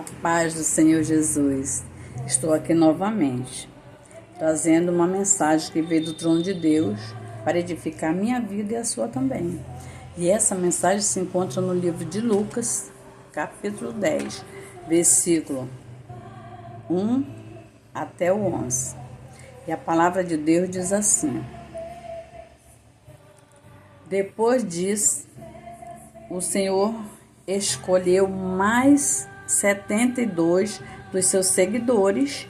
A paz do Senhor Jesus. Estou aqui novamente, trazendo uma mensagem que veio do trono de Deus para edificar a minha vida e a sua também. E essa mensagem se encontra no livro de Lucas, capítulo 10, versículo 1 até o 11. E a palavra de Deus diz assim: Depois disso, o Senhor escolheu mais 72 dos seus seguidores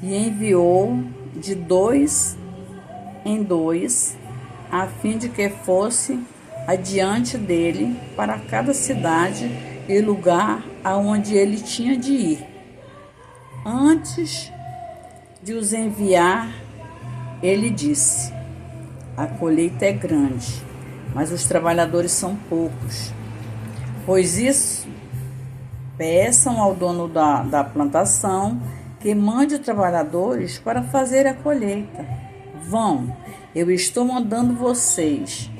e enviou de 2 em 2, a fim de que fosse adiante dele para cada cidade e lugar aonde ele tinha de ir. Antes de os enviar, ele disse: A colheita é grande, mas os trabalhadores são poucos. Pois isso, peçam ao dono da plantação que mande trabalhadores para fazer a colheita. Vão, eu estou mandando vocês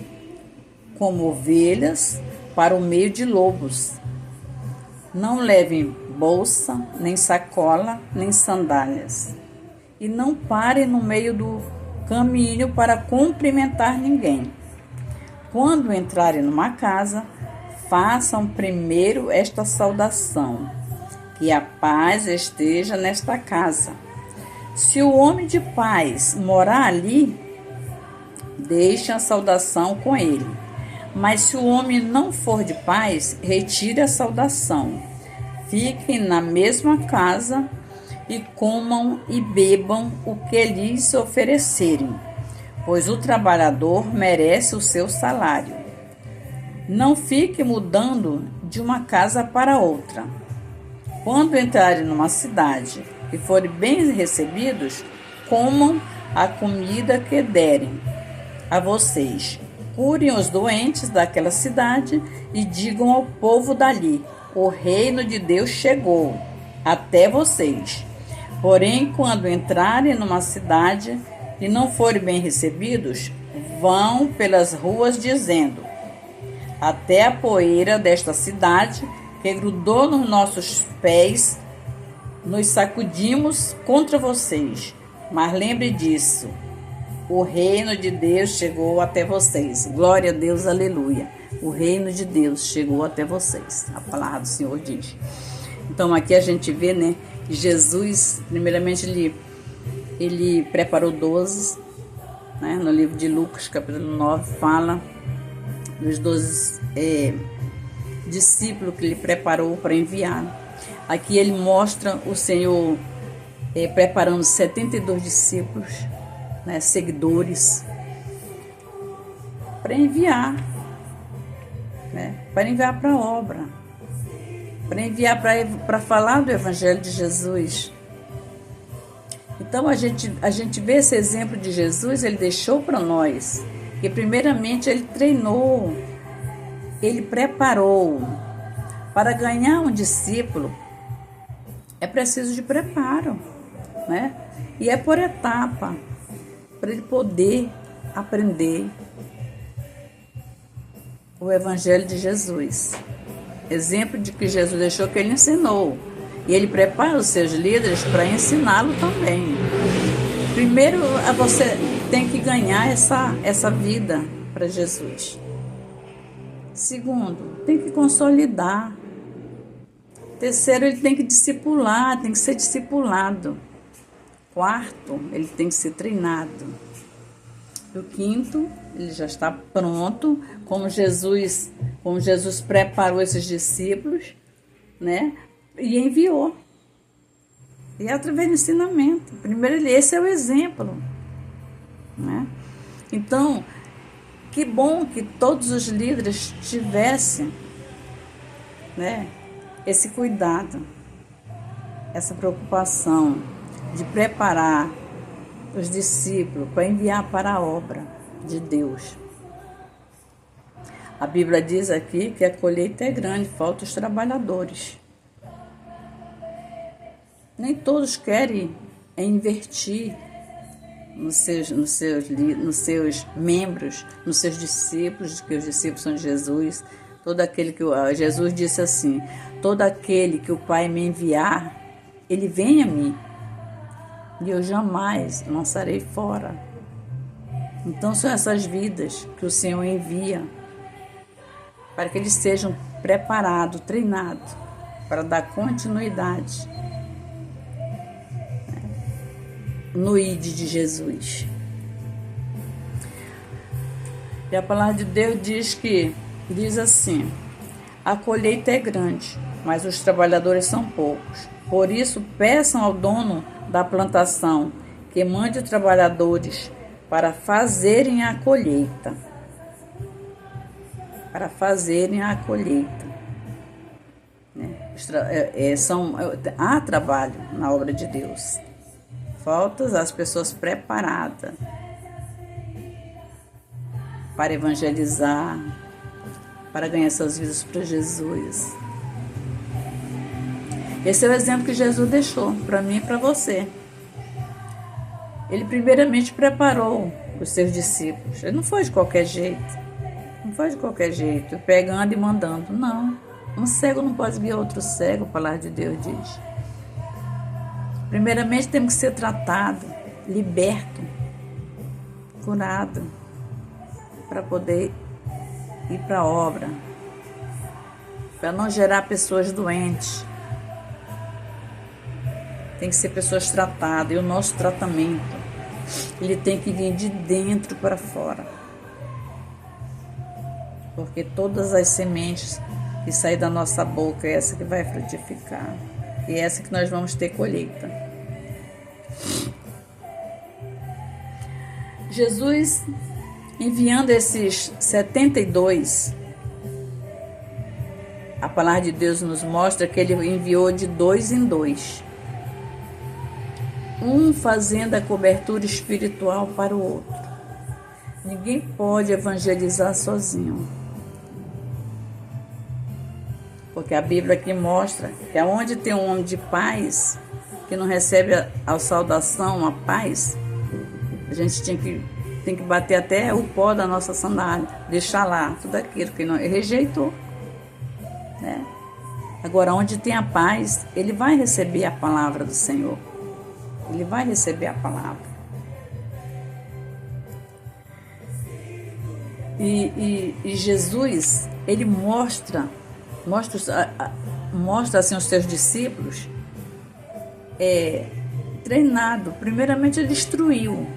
como ovelhas para o meio de lobos. Não levem bolsa, nem sacola, nem sandálias. E não parem no meio do caminho para cumprimentar ninguém. Quando entrarem numa casa, façam primeiro esta saudação: que a paz esteja nesta casa. Se o homem de paz morar ali, deixe a saudação com ele. Mas se o homem não for de paz, retire a saudação. Fiquem na mesma casa e comam e bebam o que lhes oferecerem, pois o trabalhador merece o seu salário. Não fique mudando de uma casa para outra. Quando entrarem numa cidade e forem bem recebidos, comam a comida que derem a vocês. Curem os doentes daquela cidade e digam ao povo dali: o reino de Deus chegou até vocês. Porém, quando entrarem numa cidade e não forem bem recebidos, vão pelas ruas dizendo: até a poeira desta cidade que grudou nos nossos pés, nos sacudimos contra vocês. Mas lembre disso: o reino de Deus chegou até vocês. Glória a Deus, aleluia. O reino de Deus chegou até vocês. A palavra do Senhor diz. Então aqui a gente vê, né, que Jesus, primeiramente, ele preparou 12, né, no livro de Lucas, capítulo 9, fala dos 12 discípulos que ele preparou para enviar. Aqui ele mostra o Senhor preparando 72 discípulos, né, seguidores, para enviar, né, para enviar para a obra, para enviar para falar do Evangelho de Jesus. Então a gente vê esse exemplo de Jesus. Ele deixou para nós que primeiramente ele treinou, ele preparou. Para ganhar um discípulo é preciso de preparo, né? E é por etapa, para ele poder aprender o Evangelho de Jesus. Exemplo de que Jesus deixou, que ele ensinou. E ele prepara os seus líderes para ensiná-lo também. Primeiro, você tem que ganhar essa vida para Jesus. Segundo, tem que consolidar. Terceiro, ele tem que discipular, tem que ser discipulado. Quarto, ele tem que ser treinado. E o quinto, ele já está pronto, como Jesus preparou esses discípulos, né? E enviou. E é através do ensinamento. Primeiro, esse é o exemplo, né? Então, que bom que todos os líderes tivessem, né, esse cuidado, essa preocupação de preparar os discípulos para enviar para a obra de Deus. A Bíblia diz aqui que a colheita é grande, faltam os trabalhadores. Nem todos querem investir nos seus membros, nos seus discípulos, que os discípulos são de Jesus. Todo aquele que Jesus disse assim: todo aquele que o Pai me enviar, ele vem a mim, e eu jamais lançarei fora. Então são essas vidas que o Senhor envia para que eles sejam preparados, treinados para dar continuidade no ID de Jesus. E a palavra de Deus diz assim: a colheita é grande, mas os trabalhadores são poucos. Por isso, peçam ao dono da plantação que mande trabalhadores para fazerem a colheita. Para fazerem a colheita. Há trabalho na obra de Deus. Faltam as pessoas preparadas para evangelizar, para ganhar suas vidas para Jesus. Esse é o exemplo que Jesus deixou para mim e para você. Ele primeiramente preparou os seus discípulos. Ele não foi de qualquer jeito. Não foi de qualquer jeito, pegando e mandando. Não. Um cego não pode guiar outro cego, a palavra de Deus diz. Primeiramente temos que ser tratado, liberto, curado, para poder ir para a obra, para não gerar pessoas doentes. Tem que ser pessoas tratadas, e o nosso tratamento, ele tem que vir de dentro para fora. Porque todas as sementes que saem da nossa boca é essa que vai frutificar. E é essa que nós vamos ter colheita. Jesus, enviando esses 72, a palavra de Deus nos mostra que ele enviou de 2 em 2. Um fazendo a cobertura espiritual para o outro. Ninguém pode evangelizar sozinho. Porque a Bíblia aqui mostra que aonde tem um homem de paz, que não recebe a saudação, a paz, a gente tem que bater até o pó da nossa sandália, deixar lá tudo aquilo que ele rejeitou. Né? Agora, onde tem a paz, ele vai receber a palavra do Senhor. Ele vai receber a palavra. E Jesus, ele mostra assim os seus discípulos treinado. Primeiramente ele instruiu.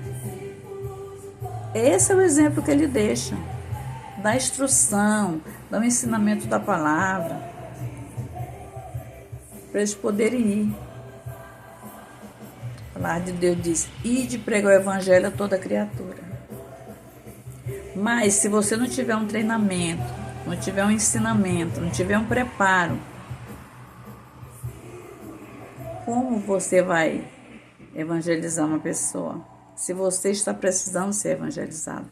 Esse é o exemplo que ele deixa, da instrução, do ensinamento da palavra, para eles poderem ir. A palavra de Deus diz: ide pregar o evangelho a toda criatura. Mas se você não tiver um treinamento, não tiver um ensinamento, não tiver um preparo, como você vai evangelizar uma pessoa se você está precisando ser evangelizado?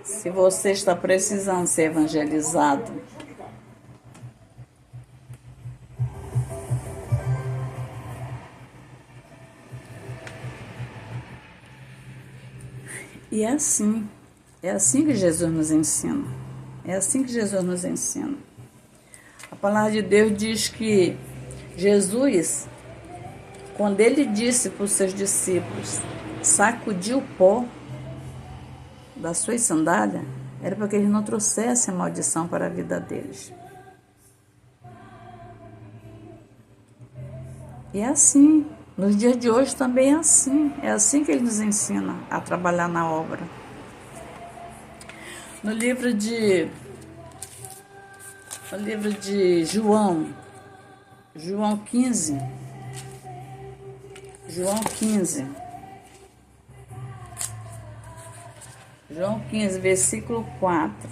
Se você está precisando ser evangelizado, e é assim que Jesus nos ensina. É assim que Jesus nos ensina. A palavra de Deus diz que Jesus, quando ele disse para os seus discípulos sacudir o pó das suas sandálias, era para que eles não trouxessem a maldição para a vida deles. E é assim. Nos dias de hoje também é assim que ele nos ensina a trabalhar na obra. No livro de João 15, versículo 4,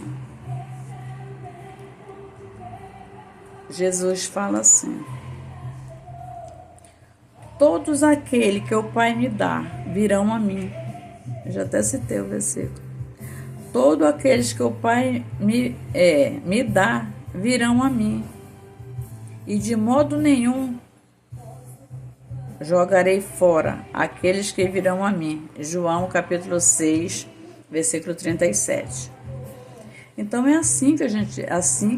Jesus fala assim: todos aqueles que o Pai me dá virão a mim. Eu já até citei o versículo. Todos aqueles que o Pai me dá virão a mim. E de modo nenhum jogarei fora aqueles que virão a mim. João capítulo 6, versículo 37. Então é assim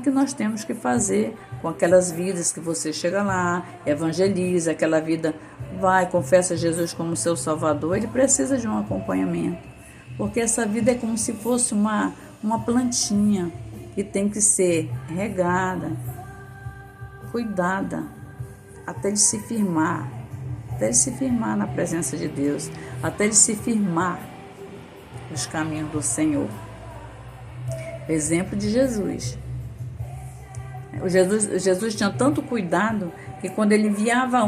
que nós temos que fazer com aquelas vidas que você chega lá, evangeliza, aquela vida vai, confessa Jesus como seu Salvador, ele precisa de um acompanhamento, porque essa vida é como se fosse uma plantinha que tem que ser regada, cuidada, até ele se firmar na presença de Deus, até ele se firmar nos caminhos do Senhor. Exemplo de Jesus. Jesus tinha tanto cuidado que quando ele enviava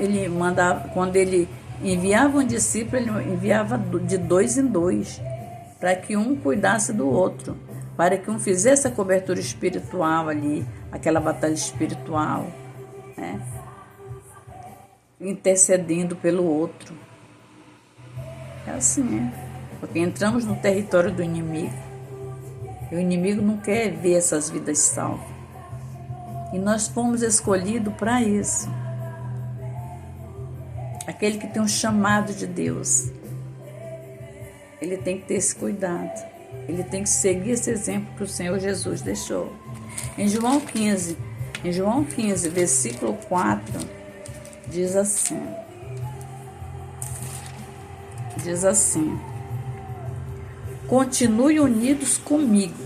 ele mandava, quando ele enviava um discípulo, ele enviava de 2 em 2, para que um cuidasse do outro, para que um fizesse a cobertura espiritual ali, aquela batalha espiritual, né? Intercedendo pelo outro. É assim, porque entramos no território do inimigo. E o inimigo não quer ver essas vidas salvas. E nós fomos escolhidos para isso. Aquele que tem um chamado de Deus, ele tem que ter esse cuidado. Ele tem que seguir esse exemplo que o Senhor Jesus deixou. Em João 15, versículo 4, diz assim: continue unidos comigo,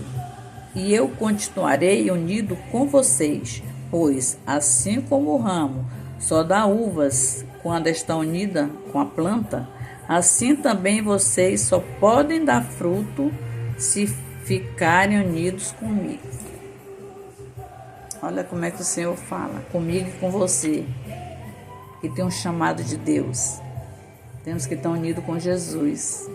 e eu continuarei unido com vocês, pois assim como o ramo só dá uvas quando está unida com a planta, assim também vocês só podem dar fruto se ficarem unidos comigo. Olha como é que o Senhor fala, comigo e com você, que tem um chamado de Deus. Temos que estar unidos com Jesus,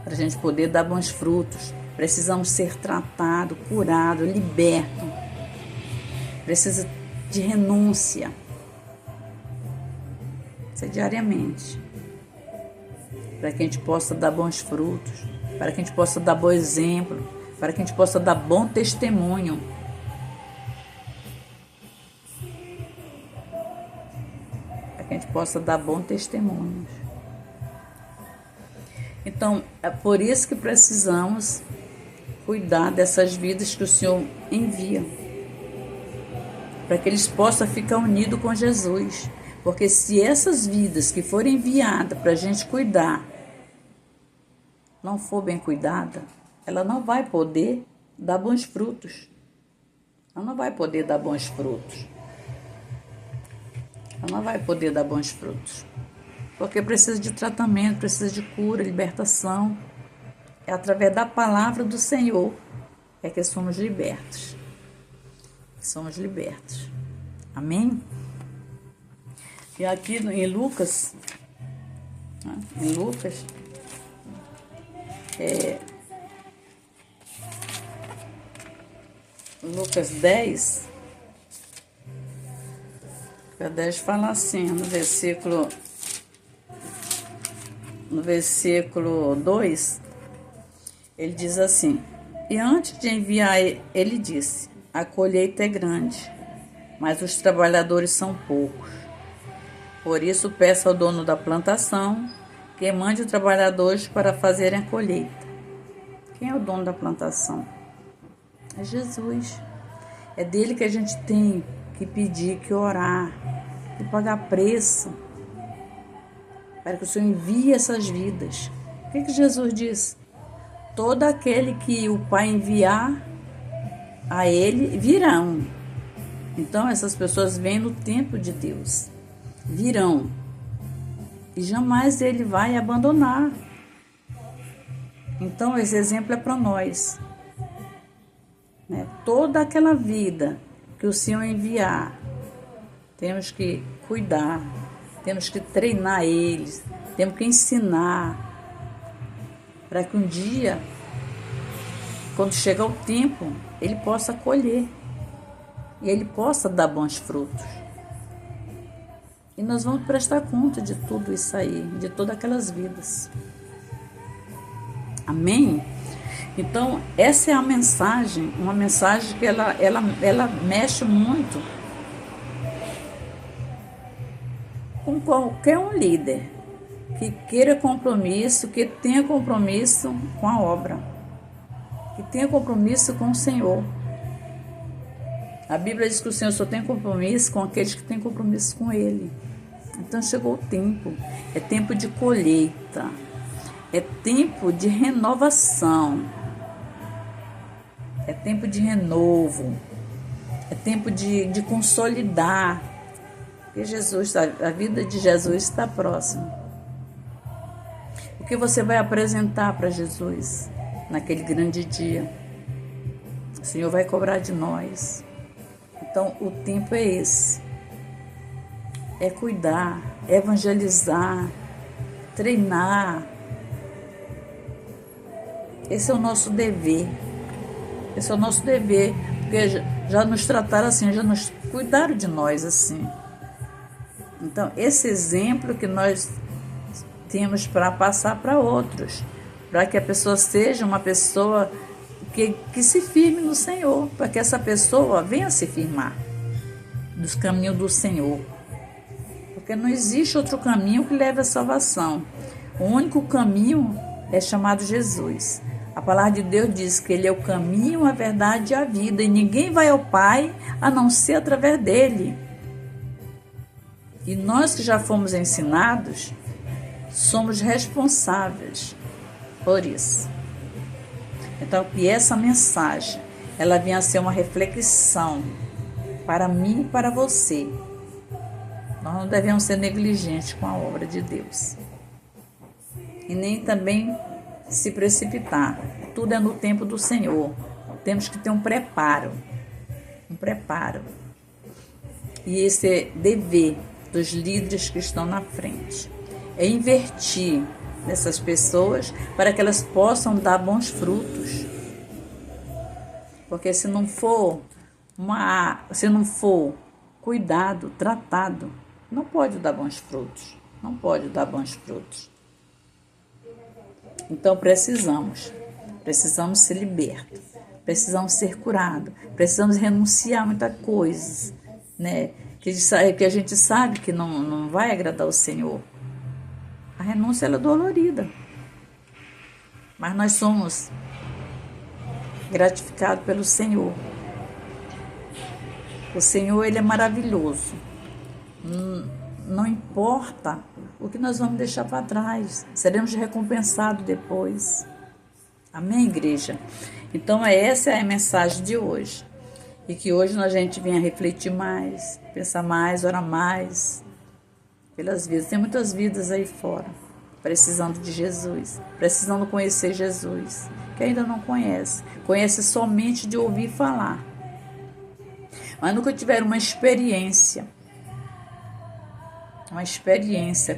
para a gente poder dar bons frutos. Precisamos ser tratados, curados, libertos. Precisa de renúncia. Isso é diariamente. Para que a gente possa dar bons frutos, para que a gente possa dar bom exemplo, para que a gente possa dar bom testemunho. Para que a gente possa dar bom testemunho. Então, é por isso que precisamos cuidar dessas vidas que o Senhor envia, para que eles possam ficar unidos com Jesus. Porque se essas vidas que forem enviadas para a gente cuidar não for bem cuidada, ela não vai poder dar bons frutos. Ela não vai poder dar bons frutos. Ela não vai poder dar bons frutos. Porque precisa de tratamento, precisa de cura, libertação. É através da palavra do Senhor é que somos libertos. Somos libertos. Amém? E aqui em Lucas, Lucas 10, fala assim, no versículo 2, ele diz assim: e antes de enviar, ele disse: a colheita é grande, mas os trabalhadores são poucos. Por isso, peço ao dono da plantação que mande trabalhadores para fazerem a colheita. Quem é o dono da plantação? É Jesus. É dele que a gente tem que pedir, que orar, que pagar preço, para que o Senhor envie essas vidas. O que Jesus diz? Todo aquele que o Pai enviar a ele, virão. Então, essas pessoas vêm no tempo de Deus. Virão. E jamais ele vai abandonar. Então, esse exemplo é para nós. Né? Toda aquela vida que o Senhor enviar, temos que cuidar, temos que treinar eles, temos que ensinar, para que um dia, quando chegar o tempo, ele possa colher e ele possa dar bons frutos. E nós vamos prestar conta de tudo isso aí, de todas aquelas vidas. Amém? Então, essa é a mensagem, uma mensagem que ela mexe muito com qualquer um líder que queira compromisso, que tenha compromisso com a obra, que tenha compromisso com o Senhor. A Bíblia diz que o Senhor só tem compromisso com aqueles que têm compromisso com Ele. Então chegou o tempo, é tempo de colheita, é tempo de renovação, é tempo de renovo, é tempo de consolidar, porque a vida de Jesus está próxima. O que você vai apresentar para Jesus naquele grande dia? O Senhor vai cobrar de nós. Então, o tempo é esse. É cuidar, é evangelizar, treinar. Esse é o nosso dever. Esse é o nosso dever, porque já nos trataram assim, já nos cuidaram de nós assim. Então, esse exemplo que nós temos para passar para outros, para que a pessoa seja uma pessoa que se firme no Senhor, para que essa pessoa venha se firmar nos caminhos do Senhor. Porque não existe outro caminho que leve à salvação. O único caminho é chamado Jesus. A palavra de Deus diz que Ele é o caminho, a verdade e a vida, e ninguém vai ao Pai a não ser através dEle. E nós que já fomos ensinados, somos responsáveis por isso. Então, que essa mensagem, ela venha a ser uma reflexão para mim e para você. Nós não devemos ser negligentes com a obra de Deus. E nem também se precipitar. Tudo é no tempo do Senhor. Temos que ter um preparo. Um preparo. E esse é dever dos líderes que estão na frente. É investir nessas pessoas para que elas possam dar bons frutos. Porque se não for cuidado, tratado, não pode dar bons frutos. Não pode dar bons frutos. Então precisamos ser libertos, precisamos ser curados, precisamos renunciar a muita coisa, né? Que a gente sabe que não vai agradar o Senhor. A renúncia ela é dolorida, mas nós somos gratificados pelo Senhor. O Senhor, Ele é maravilhoso. Não importa o que nós vamos deixar para trás, seremos recompensados depois. Amém, igreja? Então, essa é a mensagem de hoje. E que hoje a gente venha refletir mais, pensar mais, orar mais pelas vidas. Tem muitas vidas aí fora, precisando de Jesus, precisando conhecer Jesus, que ainda não conhece somente de ouvir falar, mas nunca tiveram uma experiência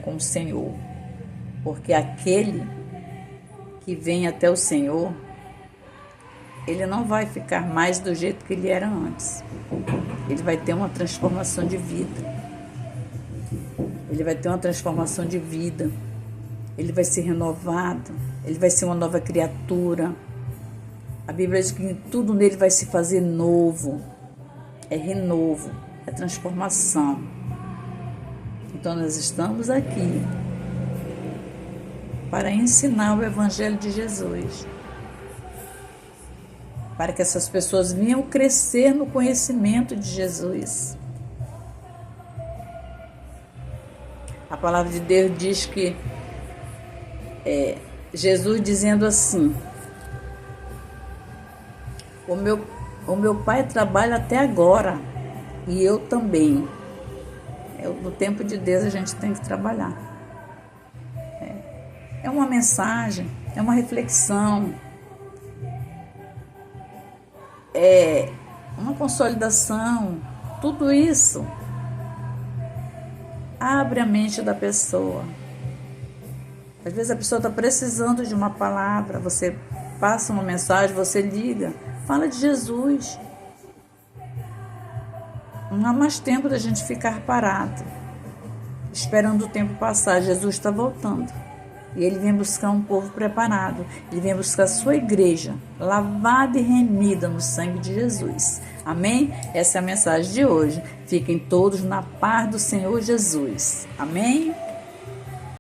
com o Senhor, porque aquele que vem até o Senhor, ele não vai ficar mais do jeito que ele era antes. Ele vai ter uma transformação de vida. Ele vai ter uma transformação de vida. Ele vai ser renovado. Ele vai ser uma nova criatura. A Bíblia diz que tudo nele vai se fazer novo. É renovo, é transformação. Então nós estamos aqui para ensinar o Evangelho de Jesus, para que essas pessoas venham crescer no conhecimento de Jesus. A palavra de Deus diz que Jesus dizendo assim: o meu Pai trabalha até agora e eu também. No tempo de Deus a gente tem que trabalhar. É uma mensagem, é uma reflexão, é uma consolidação. Tudo isso abre a mente da pessoa. Às vezes a pessoa está precisando de uma palavra, você passa uma mensagem, você liga, fala de Jesus. Não há mais tempo da gente ficar parado, esperando o tempo passar. Jesus está voltando. E Ele vem buscar um povo preparado. Ele vem buscar a sua igreja, lavada e remida no sangue de Jesus. Amém? Essa é a mensagem de hoje. Fiquem todos na paz do Senhor Jesus. Amém?